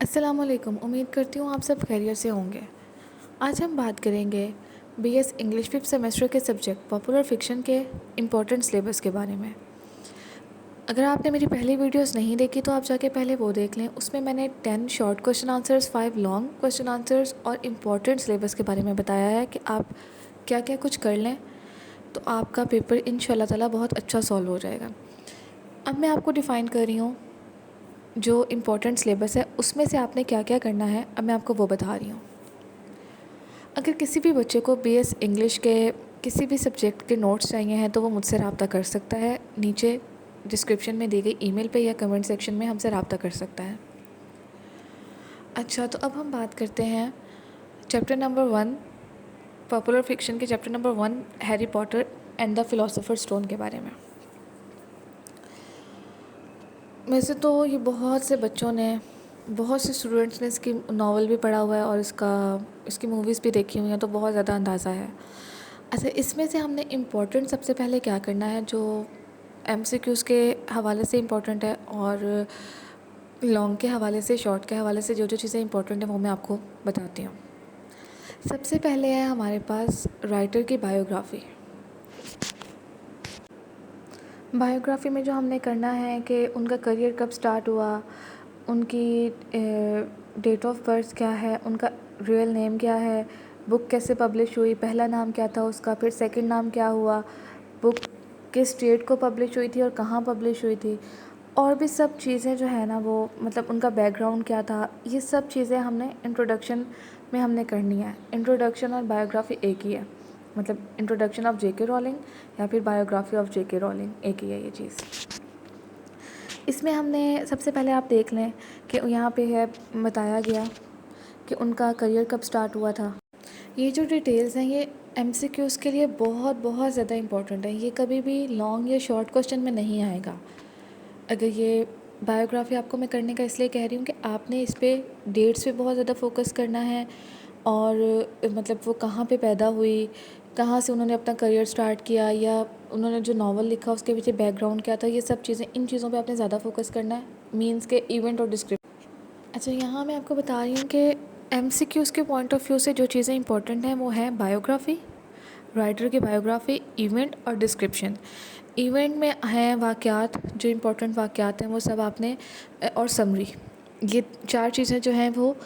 अस्सलामुअलैकुम। उम्मीद करती हूँ आप सब खैरियत से होंगे। आज हम बात करेंगे बीएस इंग्लिश फिफ्थ सेमेस्टर के सब्जेक्ट पॉपुलर फिक्शन के इम्पोर्टेंट सिलेबस के बारे में। अगर आपने मेरी पहली वीडियोस नहीं देखी तो आप जाके पहले वो देख लें। उसमें मैंने 10 short question answers, 5 long question answers और इम्पोर्टेंट सिलेबस के बारे में बताया है कि आप क्या क्या कुछ कर लें तो आपका पेपर इंशाल्लाह ताला बहुत अच्छा सॉल्व हो जाएगा। अब मैं आपको डिफ़ाइन कर रही हूँ जो इम्पोर्टेंट सिलेबस है उसमें से आपने क्या क्या करना है। अब मैं आपको वो बता रही हूँ। अगर किसी भी बच्चे को बीएस इंग्लिश के किसी भी सब्जेक्ट के नोट्स चाहिए हैं तो वो मुझसे रब्ता कर सकता है। नीचे डिस्क्रिप्शन में दी गई ईमेल पे या कमेंट सेक्शन में हमसे रब्ता कर सकता है। अच्छा, तो अब हम बात करते हैं चैप्टर नंबर 1 पॉपुलर फिक्शन के chapter number 1 Harry Potter and the philosopher stone के बारे में। वैसे तो ये बहुत से बच्चों ने, बहुत से स्टूडेंट्स ने इसकी नावल भी पढ़ा हुआ है और इसकी मूवीज़ भी देखी हुई हैं, तो बहुत ज़्यादा अंदाज़ा है। अच्छा, इसमें से हमने इम्पोर्टेंट सबसे पहले क्या करना है जो एमसीक्यूज़ के हवाले से इम्पोर्टेंट है और लॉन्ग के हवाले से, शॉर्ट के हवाले से जो जो चीज़ें इम्पोर्टेंट हैं वो मैं आपको बताती हूँ। सबसे पहले है हमारे पास राइटर की बायोग्राफ़ी। बायोग्राफ़ी में जो हमने करना है कि उनका करियर कब स्टार्ट हुआ, उनकी डेट ऑफ बर्थ क्या है, उनका रियल नेम क्या है, बुक कैसे पब्लिश हुई, पहला नाम क्या था उसका, फिर सेकंड नाम क्या हुआ, बुक किस स्टेट को पब्लिश हुई थी और कहाँ पब्लिश हुई थी, और भी सब चीज़ें जो है ना वो, मतलब उनका बैकग्राउंड क्या था, ये सब चीज़ें हमने इंट्रोडक्शन में हमने करनी है। इंट्रोडक्शन और बायोग्राफ़ी एक ही है, मतलब इंट्रोडक्शन ऑफ जेके रॉलिंग या फिर बायोग्राफ़ी ऑफ जेके रॉलिंग एक ही है ये चीज़। इसमें हमने सबसे पहले आप देख लें कि यहाँ पे है बताया गया कि उनका करियर कब स्टार्ट हुआ था। ये जो डिटेल्स हैं ये एमसीक्यूज़ के लिए बहुत बहुत ज़्यादा इम्पोर्टेंट है। ये कभी भी लॉन्ग या शॉर्ट क्वेश्चन में नहीं आएगा। अगर ये बायोग्राफ़ी आपको मैं करने का इसलिए कह रही हूँ कि आपने इस पे डेट्स पे बहुत ज़्यादा फोकस करना है और मतलब वो कहाँ पे पैदा हुई, कहाँ से उन्होंने अपना करियर स्टार्ट किया, या उन्होंने जो नावल लिखा उसके पीछे बैकग्राउंड क्या था, ये सब चीज़ें, इन चीज़ों पे आपने ज़्यादा फोकस करना है, मीन्स के इवेंट और डिस्क्रिप्शन। अच्छा, यहाँ मैं आपको बता रही हूँ कि एमसीक्यूज़ के पॉइंट ऑफ व्यू से जो चीज़ें इंपॉर्टेंट हैं वो है बायोग्राफ़ी, राइटर की बायोग्राफ़ी, इवेंट और डिस्क्रिप्शन। इवेंट में हैं वाक़यात, जो इम्पोर्टेंट वाक़यात हैं वो सब आपने, और समरी, ये 4 चीज़ें जो हैं वो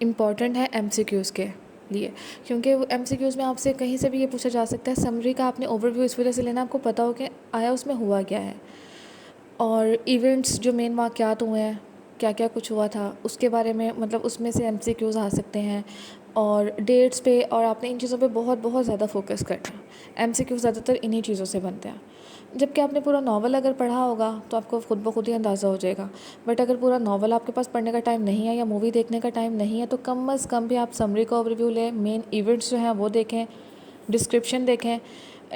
इम्पॉर्टेंट है एमसीक्यूज़ के लिए, क्योंकि वो एमसीक्यूज़ में आपसे कहीं से भी ये पूछा जा सकता है। समरी का आपने ओवरव्यू इस वजह से लेना, आपको पता हो कि आया उसमें हुआ क्या है, और इवेंट्स जो मेन वाक़यात हुए हैं, क्या क्या कुछ हुआ था उसके बारे में, मतलब उसमें से एमसीक्यूज़ आ सकते हैं, और डेट्स पे, और आपने इन चीज़ों पे बहुत बहुत ज़्यादा फोकस करना है। एमसीक्यू ज़्यादातर इन्हीं चीज़ों से बनते हैं। जबकि आपने पूरा नावल अगर पढ़ा होगा तो आपको खुद ब खुद ही अंदाज़ा हो जाएगा, बट अगर पूरा नावल आपके पास पढ़ने का टाइम नहीं है या मूवी देखने का टाइम नहीं है तो कम अज़ कम भी आप समरी का ओवरव्यू लें, मेन इवेंट्स जो हैं वो देखें, डिस्क्रिप्शन देखें।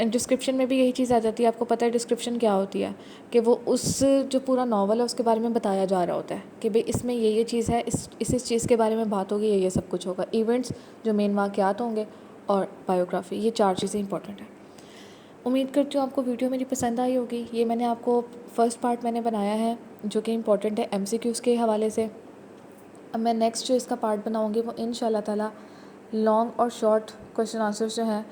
डिस्क्रिप्शन में भी यही चीज़ आ जाती है। आपको पता है डिस्क्रिप्शन क्या होती है, कि वो उस जो पूरा नावल है उसके बारे में बताया जा रहा होता है कि भाई इसमें ये चीज़ है, इस चीज़ के बारे में बात होगी, ये सब कुछ होगा। इवेंट्स जो मेन वाक़यात होंगे, और बायोग्राफ़ी, ये 4 चीज़ें इंपॉर्टेंट हैं। उम्मीद करती हूँ आपको वीडियो मेरी पसंद आई होगी। ये मैंने आपको फर्स्ट पार्ट मैंने बनाया है जो कि इम्पॉर्टेंट है एमसीक्यूज़ के हवाले से। अब मैं नेक्स्ट जो इसका पार्ट बनाऊँगी वो इंशाल्लाह ताला लॉन्ग और शॉर्ट क्वेश्चन आंसर्स जो हैं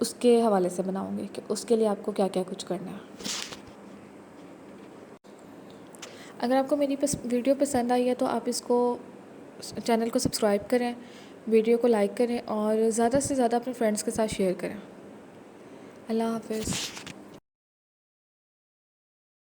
उसके हवाले से बनाऊँगी कि उसके लिए आपको क्या क्या कुछ करना है। अगर आपको मेरी वीडियो पसंद आई है तो आप इसको, चैनल को सब्सक्राइब करें, वीडियो को लाइक करें और ज़्यादा से ज़्यादा अपने फ्रेंड्स के साथ शेयर करें। अल्लाह हाफ़िज़।